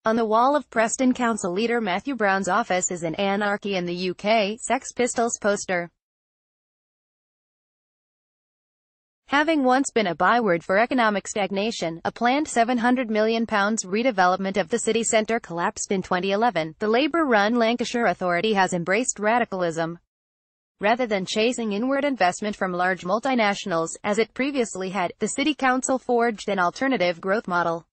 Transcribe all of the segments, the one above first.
On the wall of Preston Council leader Matthew Brown's office is an Anarchy in the UK Sex Pistols poster. Having once been a byword for economic stagnation, a planned £700 million redevelopment of the city centre collapsed in 2011. The Labour-run Lancashire Authority has embraced radicalism. Rather than chasing inward investment from large multinationals, as it previously had, the City Council forged an alternative growth model.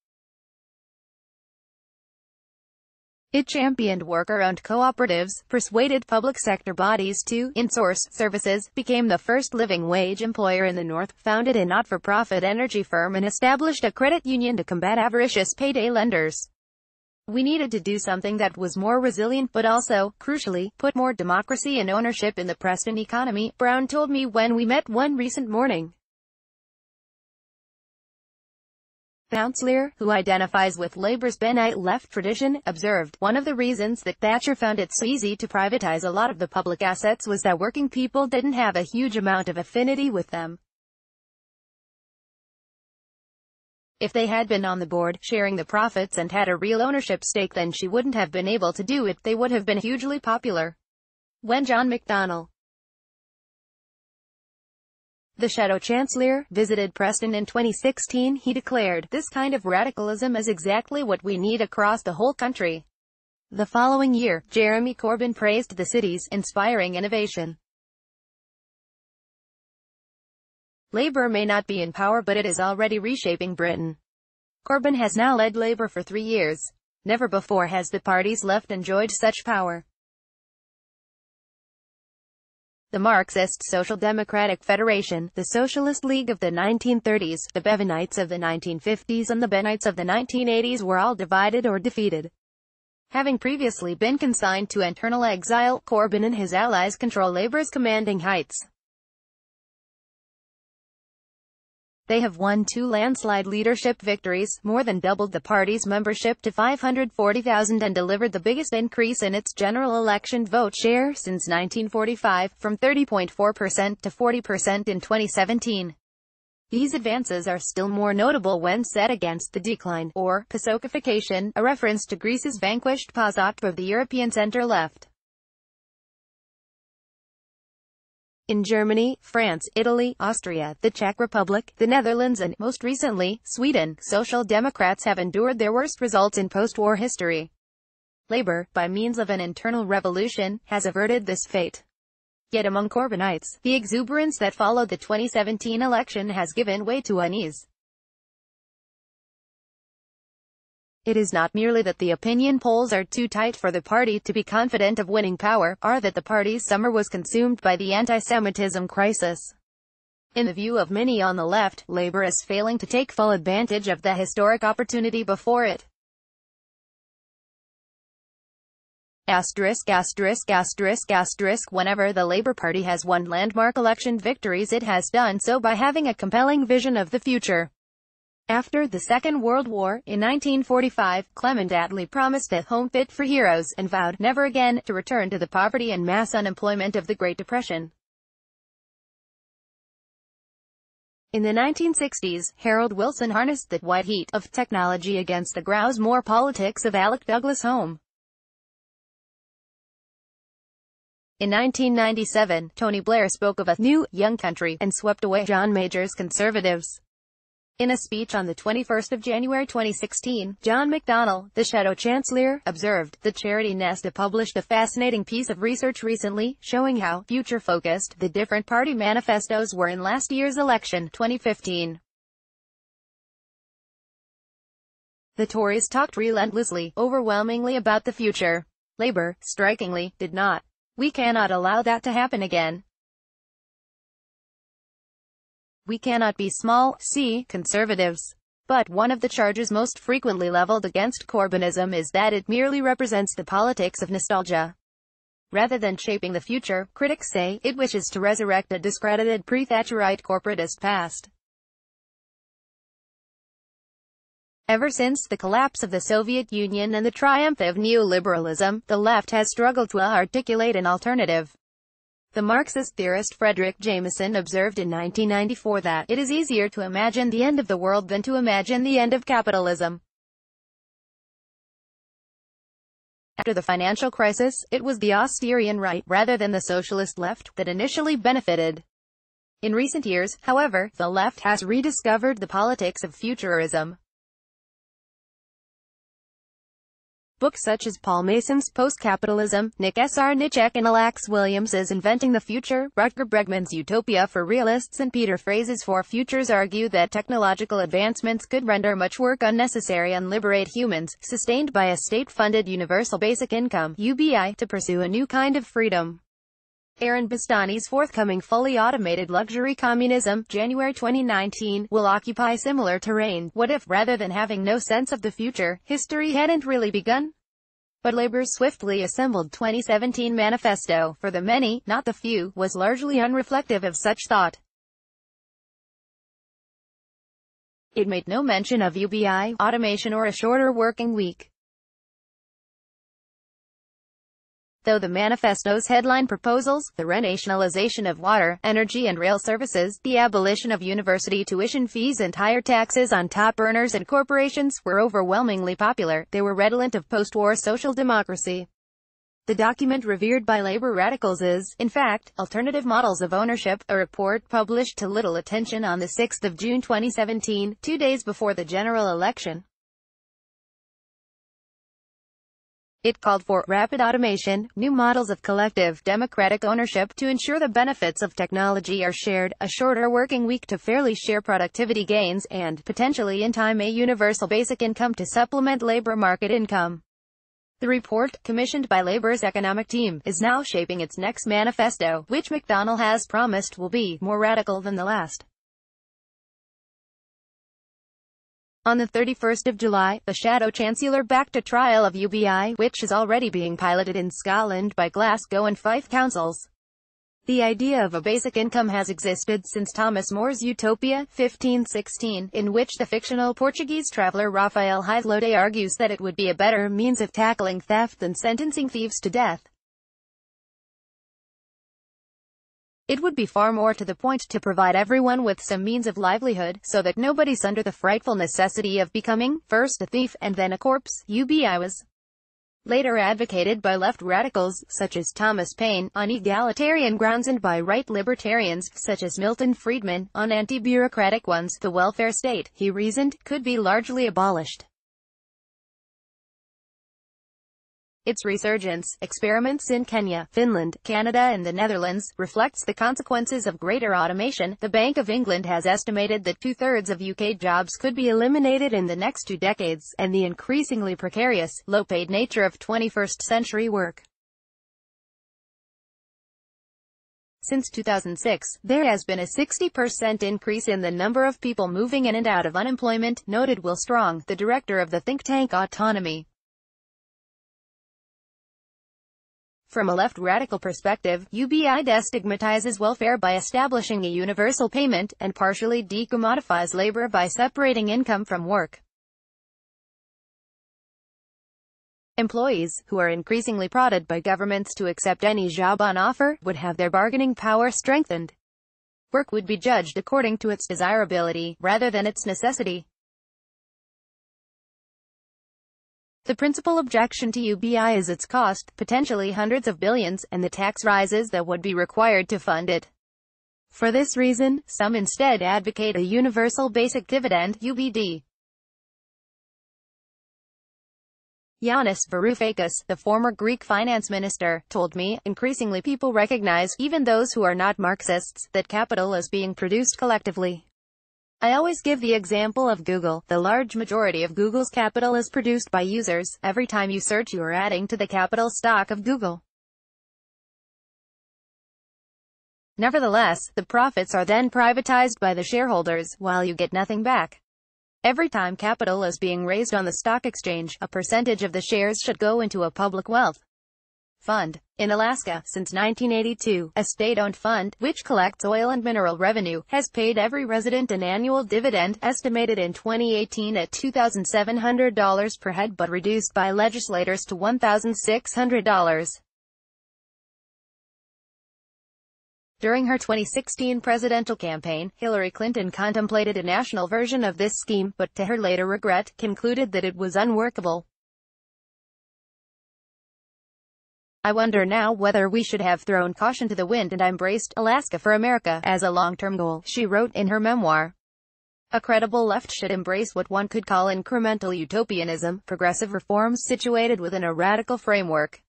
It championed worker-owned cooperatives, persuaded public sector bodies to insource services, became the first living wage employer in the North, founded a not-for-profit energy firm and established a credit union to combat avaricious payday lenders. We needed to do something that was more resilient but also, crucially, put more democracy and ownership in the Preston economy, Brown told me when we met one recent morning. Councillor, who identifies with Labour's Benite left tradition, observed, "One of the reasons that Thatcher found it so easy to privatise a lot of the public assets was that working people didn't have a huge amount of affinity with them. If they had been on the board, sharing the profits and had a real ownership stake, then she wouldn't have been able to do it. They would have been hugely popular." When John McDonnell, the Shadow Chancellor, visited Preston in 2016, he declared, "This kind of radicalism is exactly what we need across the whole country." The following year, Jeremy Corbyn praised the city's inspiring innovation. Labour may not be in power, but it is already reshaping Britain. Corbyn has now led Labour for 3 years. Never before has the party's left enjoyed such power. The Marxist Social Democratic Federation, the Socialist League of the 1930s, the Bevanites of the 1950s and the Benites of the 1980s were all divided or defeated. Having previously been consigned to internal exile, Corbyn and his allies control Labour's commanding heights. They have won 2 landslide leadership victories, more than doubled the party's membership to 540,000 and delivered the biggest increase in its general election vote share since 1945, from 30.4% to 40% in 2017. These advances are still more notable when set against the decline, or PASOKification, a reference to Greece's vanquished PASOK of the European centre-left. In Germany, France, Italy, Austria, the Czech Republic, the Netherlands and, most recently, Sweden, Social Democrats have endured their worst results in post-war history. Labour, by means of an internal revolution, has averted this fate. Yet among Corbynites, the exuberance that followed the 2017 election has given way to unease. It is not merely that the opinion polls are too tight for the party to be confident of winning power, or that the party's summer was consumed by the anti-Semitism crisis. In the view of many on the left, Labour is failing to take full advantage of the historic opportunity before it. Whenever the Labour Party has won landmark election victories, it has done so by having a compelling vision of the future. After the Second World War, in 1945, Clement Attlee promised a home fit for heroes, and vowed, never again, to return to the poverty and mass unemployment of the Great Depression. In the 1960s, Harold Wilson harnessed the white heat of technology against the grouse-moor politics of Alec Douglas Home. In 1997, Tony Blair spoke of a new, young country, and swept away John Major's Conservatives. In a speech on the 21st of January 2016, John McDonnell, the Shadow Chancellor, observed, "The Charity Nest published a fascinating piece of research recently, showing how future-focused the different party manifestos were in last year's election, 2015. The Tories talked relentlessly, overwhelmingly about the future. Labour, strikingly, did not. We cannot allow that to happen again. We cannot be small c conservatives." But one of the charges most frequently leveled against Corbynism is that it merely represents the politics of nostalgia. Rather than shaping the future, critics say, it wishes to resurrect a discredited pre-Thatcherite corporatist past. Ever since the collapse of the Soviet Union and the triumph of neoliberalism, the left has struggled to articulate an alternative. The Marxist theorist Frederick Jameson observed in 1994 that it is easier to imagine the end of the world than to imagine the end of capitalism. After the financial crisis, it was the Austerian right, rather than the socialist left, that initially benefited. In recent years, however, the left has rediscovered the politics of futurism. Books such as Paul Mason's Post-Capitalism, Nick Sarnicek and Alex Williams's Inventing the Future, Rutger Bregman's Utopia for Realists and Peter Frase's For Futures argue that technological advancements could render much work unnecessary and liberate humans, sustained by a state-funded universal basic income (UBI), to pursue a new kind of freedom. Aaron Bastani's forthcoming Fully Automated Luxury Communism, January 2019, will occupy similar terrain. What if, rather than having no sense of the future, history hadn't really begun? But Labour's swiftly assembled 2017 manifesto, for the many, not the few, was largely unreflective of such thought. It made no mention of UBI, automation or a shorter working week. Though the manifesto's headline proposals, the renationalization of water, energy and rail services, the abolition of university tuition fees and higher taxes on top earners and corporations, were overwhelmingly popular, they were redolent of post-war social democracy. The document revered by Labour radicals is, in fact, Alternative Models of Ownership, a report published to little attention on 6 June 2017, 2 days before the general election. It called for rapid automation, new models of collective, democratic ownership to ensure the benefits of technology are shared, a shorter working week to fairly share productivity gains, and, potentially in time, a universal basic income to supplement labor market income. The report, commissioned by Labour's economic team, is now shaping its next manifesto, which McDonnell has promised will be more radical than the last. On the 31st of July, the Shadow Chancellor backed a trial of UBI, which is already being piloted in Scotland by Glasgow and Fife councils. The idea of a basic income has existed since Thomas More's Utopia, 1516, in which the fictional Portuguese traveller Rafael Heislode argues that it would be a better means of tackling theft than sentencing thieves to death. It would be far more to the point to provide everyone with some means of livelihood, so that nobody's under the frightful necessity of becoming, first a thief, and then a corpse. UBI was later advocated by left radicals, such as Thomas Paine, on egalitarian grounds and by right libertarians, such as Milton Friedman, on anti-bureaucratic ones. The welfare state, he reasoned, could be largely abolished. Its resurgence, experiments in Kenya, Finland, Canada and the Netherlands, reflects the consequences of greater automation. The Bank of England has estimated that 2/3 of UK jobs could be eliminated in the next 2 decades, and the increasingly precarious, low-paid nature of 21st-century work. Since 2006, there has been a 60% increase in the number of people moving in and out of unemployment, noted Will Strong, the director of the think tank Autonomy. From a left radical perspective, UBI destigmatizes welfare by establishing a universal payment, and partially decommodifies labor by separating income from work. Employees, who are increasingly prodded by governments to accept any job on offer, would have their bargaining power strengthened. Work would be judged according to its desirability, rather than its necessity. The principal objection to UBI is its cost, potentially hundreds of billions, and the tax rises that would be required to fund it. For this reason, some instead advocate a universal basic dividend, UBD. Yanis Varoufakis, the former Greek finance minister, told me, increasingly people recognize, even those who are not Marxists, that capital is being produced collectively. I always give the example of Google. The large majority of Google's capital is produced by users. Every time you search, you are adding to the capital stock of Google. Nevertheless, the profits are then privatized by the shareholders, while you get nothing back. Every time capital is being raised on the stock exchange, a percentage of the shares should go into a public wealth fund. In Alaska, since 1982, a state-owned fund, which collects oil and mineral revenue, has paid every resident an annual dividend, estimated in 2018 at $2,700 per head but reduced by legislators to $1,600. During her 2016 presidential campaign, Hillary Clinton contemplated a national version of this scheme, but to her later regret, concluded that it was unworkable. I wonder now whether we should have thrown caution to the wind and embraced Alaska for America as a long-term goal, she wrote in her memoir. A credible left should embrace what one could call incremental utopianism, progressive reforms situated within a radical framework.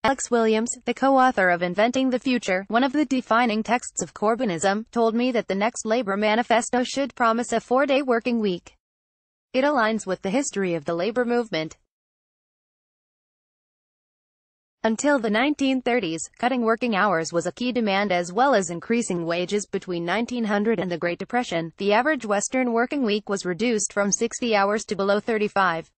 Alex Williams, the co-author of Inventing the Future, one of the defining texts of Corbynism, told me that the next Labour manifesto should promise a 4-day working week. It aligns with the history of the Labour movement. Until the 1930s, cutting working hours was a key demand as well as increasing wages. Between 1900 and the Great Depression, the average Western working week was reduced from 60 hours to below 35.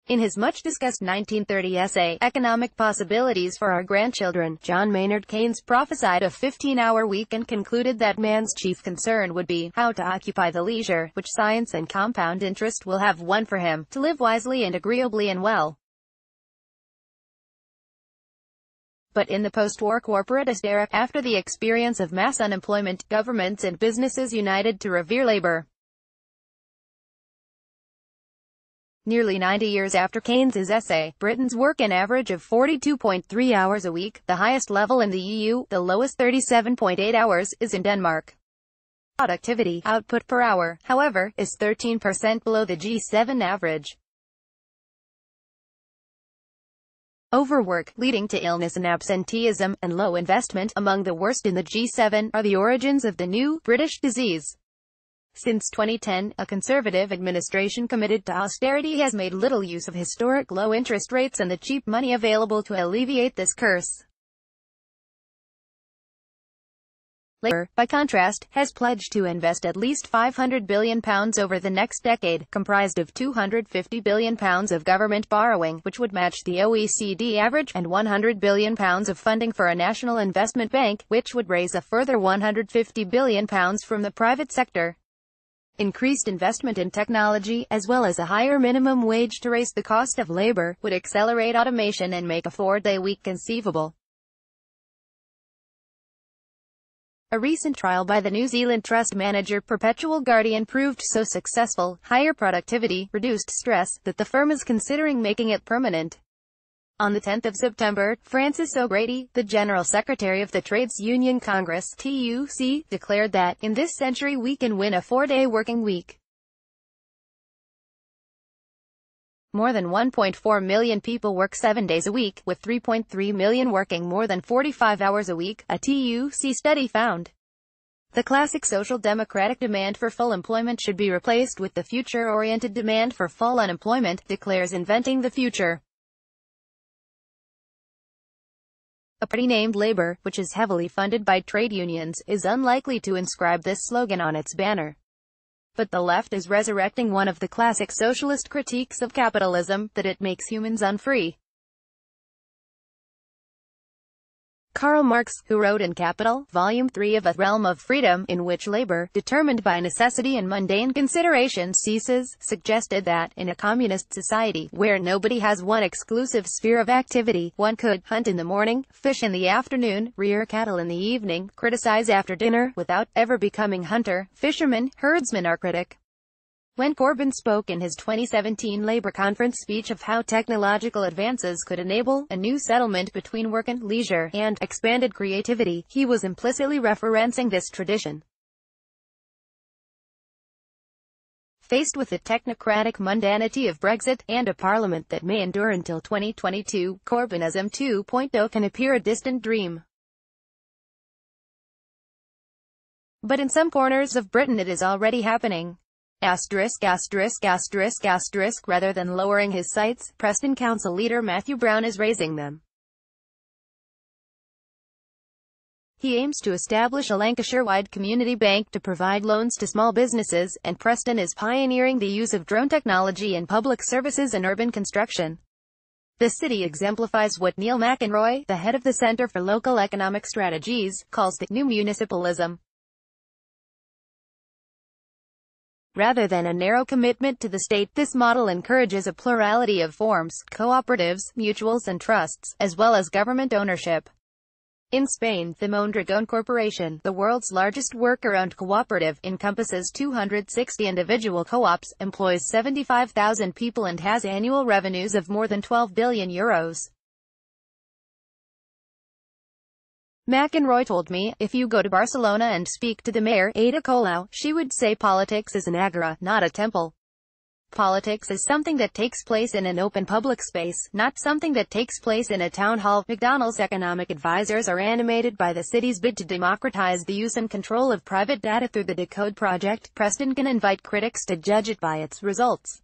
In his much-discussed 1930 essay, Economic Possibilities for Our Grandchildren, John Maynard Keynes prophesied a 15-hour week and concluded that man's chief concern would be how to occupy the leisure, which science and compound interest will have won for him, to live wisely and agreeably and well. But in the post-war corporatist era, after the experience of mass unemployment, governments and businesses united to revere labor. Nearly 90 years after Keynes's essay, Britons work an average of 42.3 hours a week, the highest level in the EU. The lowest 37.8 hours is in Denmark. Productivity, output per hour, however, is 13% below the G7 average. Overwork, leading to illness and absenteeism, and low investment, among the worst in the G7, are the origins of the new British disease. Since 2010, a Conservative administration committed to austerity has made little use of historic low interest rates and the cheap money available to alleviate this curse. Labour, by contrast, has pledged to invest at least £500 billion over the next decade, comprised of £250 billion of government borrowing, which would match the OECD average, and £100 billion of funding for a national investment bank, which would raise a further £150 billion from the private sector. Increased investment in technology, as well as a higher minimum wage to raise the cost of labor, would accelerate automation and make a 4-day week conceivable. A recent trial by the New Zealand trust manager Perpetual Guardian proved so successful, higher productivity, reduced stress, that the firm is considering making it permanent. On the 10th of September, Francis O'Grady, the General Secretary of the Trades Union Congress (TUC), declared that, in this century we can win a 4-day working week. More than 1.4 million people work 7 days a week, with 3.3 million working more than 45 hours a week, a TUC study found. The classic social democratic demand for full employment should be replaced with the future-oriented demand for full unemployment, declares Inventing the Future. A party named Labour, which is heavily funded by trade unions, is unlikely to inscribe this slogan on its banner. But the left is resurrecting one of the classic socialist critiques of capitalism, that it makes humans unfree. Karl Marx, who wrote in Capital, Volume 3 of A Realm of Freedom, in which labor, determined by necessity and mundane considerations, ceases, suggested that, in a communist society, where nobody has one exclusive sphere of activity, one could hunt in the morning, fish in the afternoon, rear cattle in the evening, criticize after dinner, without ever becoming hunter, fisherman, herdsman or critic. When Corbyn spoke in his 2017 Labour conference speech of how technological advances could enable a new settlement between work and leisure, and expanded creativity, he was implicitly referencing this tradition. Faced with the technocratic mundanity of Brexit, and a parliament that may endure until 2022, Corbynism 2.0 can appear a distant dream. But in some corners of Britain it is already happening. Rather than lowering his sights, Preston Council leader Matthew Brown is raising them. He aims to establish a Lancashire-wide community bank to provide loans to small businesses, and Preston is pioneering the use of drone technology in public services and urban construction. The city exemplifies what Neil McEnroy, the head of the Centre for Local Economic Strategies, calls the new municipalism. Rather than a narrow commitment to the state, this model encourages a plurality of forms, cooperatives, mutuals and trusts, as well as government ownership. In Spain, the Mondragón Corporation, the world's largest worker-owned cooperative, encompasses 260 individual co-ops, employs 75,000 people and has annual revenues of more than €12 billion. McEnroy told me, if you go to Barcelona and speak to the mayor, Ada Colau, she would say politics is an agora, not a temple. Politics is something that takes place in an open public space, not something that takes place in a town hall. McDonald's economic advisors are animated by the city's bid to democratize the use and control of private data through the Decode project. Preston can invite critics to judge it by its results.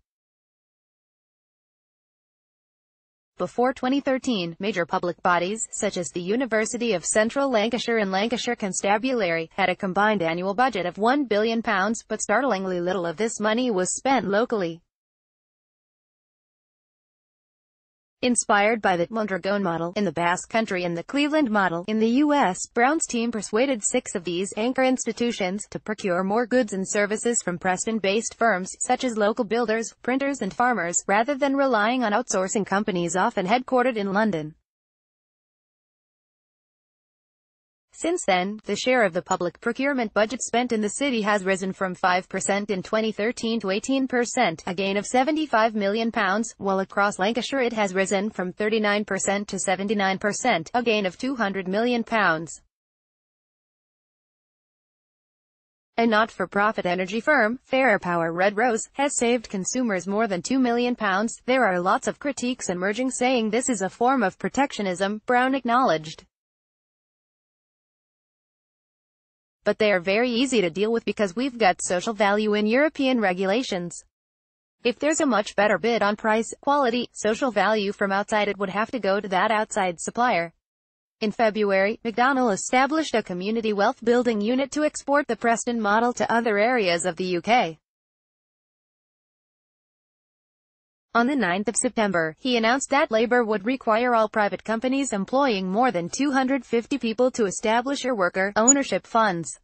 Before 2013, major public bodies, such as the University of Central Lancashire and Lancashire Constabulary, had a combined annual budget of £1 billion, but startlingly little of this money was spent locally. Inspired by the Mondragón model in the Basque Country and the Cleveland model in the U.S., Brown's team persuaded 6 of these anchor institutions to procure more goods and services from Preston-based firms, such as local builders, printers and farmers, rather than relying on outsourcing companies often headquartered in London. Since then, the share of the public procurement budget spent in the city has risen from 5% in 2013 to 18%, a gain of £75 million, while across Lancashire it has risen from 39% to 79%, a gain of £200 million. A not-for-profit energy firm, Fair Power Red Rose, has saved consumers more than £2 million. There are lots of critiques emerging saying this is a form of protectionism, Brown acknowledged. But they are very easy to deal with because we've got social value in European regulations. If there's a much better bid on price, quality, social value from outside, it would have to go to that outside supplier. In February, McDonald's established a community wealth building unit to export the Preston model to other areas of the UK. On the 9th of September, he announced that Labour would require all private companies employing more than 250 people to establish worker ownership funds.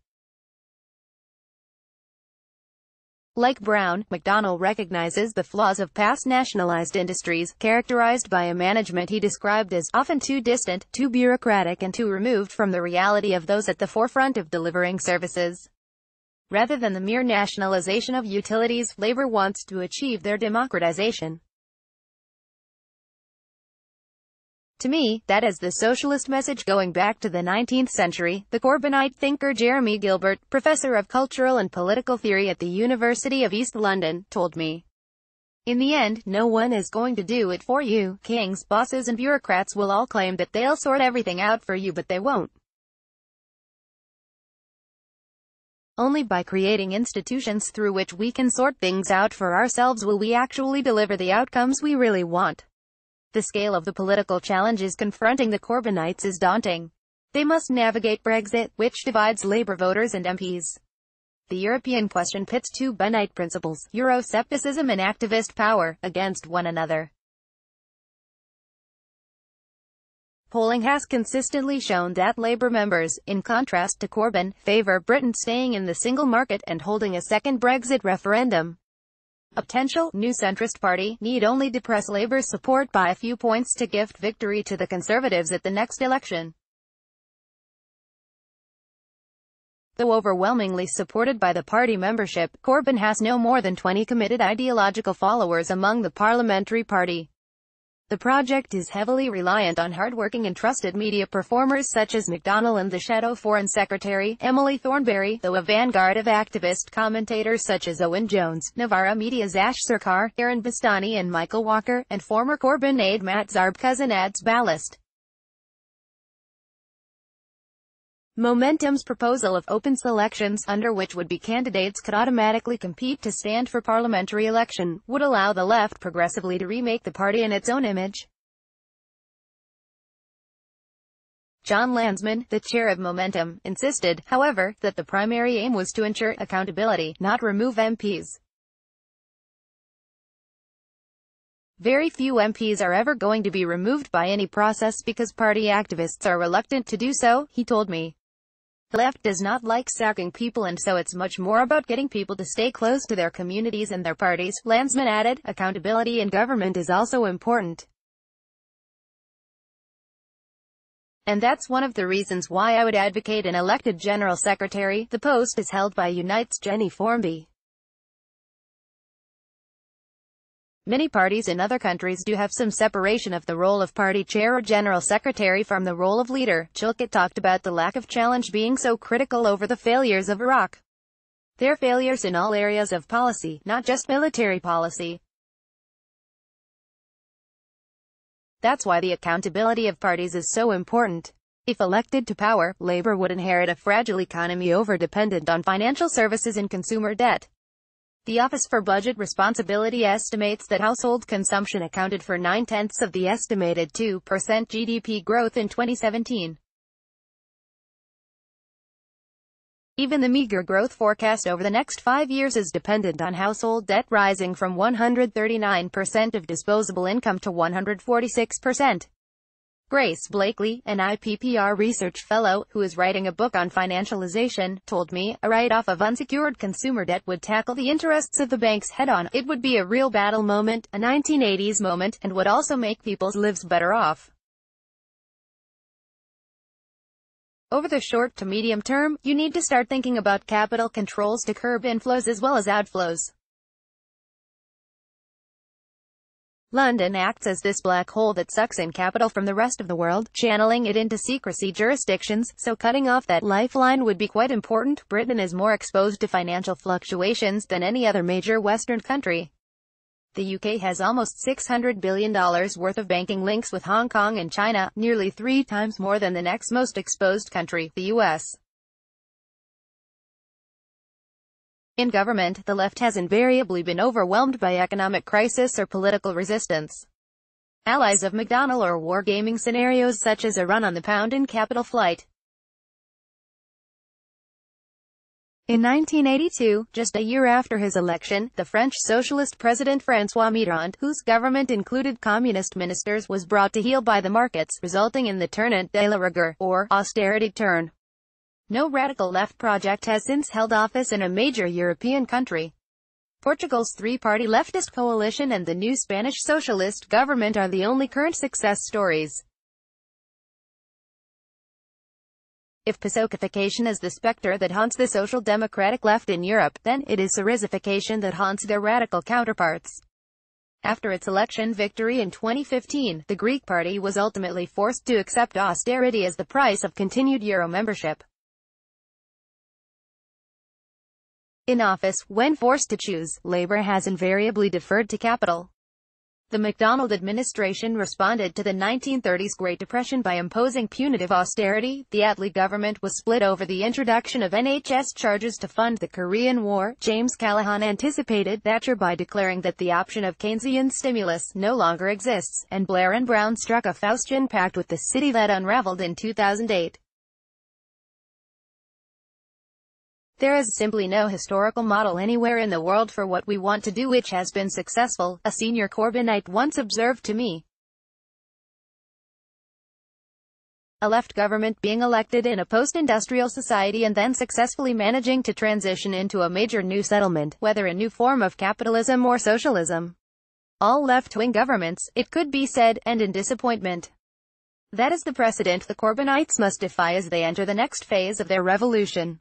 Like Brown, McDonnell recognizes the flaws of past nationalised industries, characterised by a management he described as often too distant, too bureaucratic and too removed from the reality of those at the forefront of delivering services. Rather than the mere nationalisation of utilities, Labour wants to achieve their democratisation. To me, that is the socialist message going back to the 19th century, the Corbynite thinker Jeremy Gilbert, professor of cultural and political theory at the University of East London, told me. In the end, no one is going to do it for you. Kings, bosses and bureaucrats will all claim that they'll sort everything out for you, but they won't. Only by creating institutions through which we can sort things out for ourselves will we actually deliver the outcomes we really want. The scale of the political challenges confronting the Corbynites is daunting. They must navigate Brexit, which divides Labour voters and MPs. The European question pits two Bennite principles, Euroscepticism and activist power, against one another. Polling has consistently shown that Labour members, in contrast to Corbyn, favour Britain staying in the single market and holding a second Brexit referendum. A potential new centrist party need only depress Labour's support by a few points to gift victory to the Conservatives at the next election. Though overwhelmingly supported by the party membership, Corbyn has no more than 20 committed ideological followers among the parliamentary party. The project is heavily reliant on hard-working and trusted media performers such as McDonnell and the Shadow Foreign Secretary, Emily Thornberry, though a vanguard of activist commentators such as Owen Jones, Novara Media's Ash Sarkar, Aaron Bastani and Michael Walker, and former Corbyn aide Matt Zarbkazan adds ballast. Momentum's proposal of open selections, under which would-be candidates could automatically compete to stand for parliamentary election, would allow the left progressively to remake the party in its own image. John Landsman, the chair of Momentum, insisted, however, that the primary aim was to ensure accountability, not remove MPs. Very few MPs are ever going to be removed by any process because party activists are reluctant to do so, he told me. The left does not like sacking people, and so it's much more about getting people to stay close to their communities and their parties. Landsman added, accountability in government is also important. And that's one of the reasons why I would advocate an elected General Secretary. The post is held by Unite's Jenny Formby. Many parties in other countries do have some separation of the role of party chair or general secretary from the role of leader. Chilcot talked about the lack of challenge being so critical over the failures of Iraq. Their failures in all areas of policy, not just military policy. That's why the accountability of parties is so important. If elected to power, Labour would inherit a fragile economy over-dependent on financial services and consumer debt. The Office for Budget Responsibility estimates that household consumption accounted for 9/10 of the estimated 2% GDP growth in 2017. Even the meager growth forecast over the next 5 years is dependent on household debt rising from 139% of disposable income to 146%. Grace Blakely, an IPPR research fellow, who is writing a book on financialization, told me, a write-off of unsecured consumer debt would tackle the interests of the banks head-on. It would be a real battle moment, a 1980s moment, and would also make people's lives better off. Over the short to medium term, you need to start thinking about capital controls to curb inflows as well as outflows. London acts as this black hole that sucks in capital from the rest of the world, channeling it into secrecy jurisdictions, so cutting off that lifeline would be quite important. Britain is more exposed to financial fluctuations than any other major Western country. The UK has almost $600 billion worth of banking links with Hong Kong and China, nearly 3 times more than the next most exposed country, the US. In government, the left has invariably been overwhelmed by economic crisis or political resistance. Allies of McDonnell or wargaming scenarios such as a run on the pound and capital flight. In 1982, just a year after his election, the French socialist president François Mitterrand, whose government included communist ministers, was brought to heel by the markets, resulting in the tournant de la rigueur, or austerity turn. No radical left project has since held office in a major European country. Portugal's three-party leftist coalition and the new Spanish socialist government are the only current success stories. If PASOKification is the specter that haunts the social democratic left in Europe, then it is Syrizification that haunts their radical counterparts. After its election victory in 2015, the Greek party was ultimately forced to accept austerity as the price of continued Euro membership. In office, when forced to choose, Labour has invariably deferred to capital. The MacDonald administration responded to the 1930s Great Depression by imposing punitive austerity. The Attlee government was split over the introduction of NHS charges to fund the Korean War. James Callaghan anticipated Thatcher by declaring that the option of Keynesian stimulus no longer exists, and Blair and Brown struck a Faustian pact with the city that unraveled in 2008. There is simply no historical model anywhere in the world for what we want to do which has been successful, a senior Corbynite once observed to me. A left government being elected in a post-industrial society and then successfully managing to transition into a major new settlement, whether a new form of capitalism or socialism. All left-wing governments, it could be said, end in disappointment. That is the precedent the Corbynites must defy as they enter the next phase of their revolution.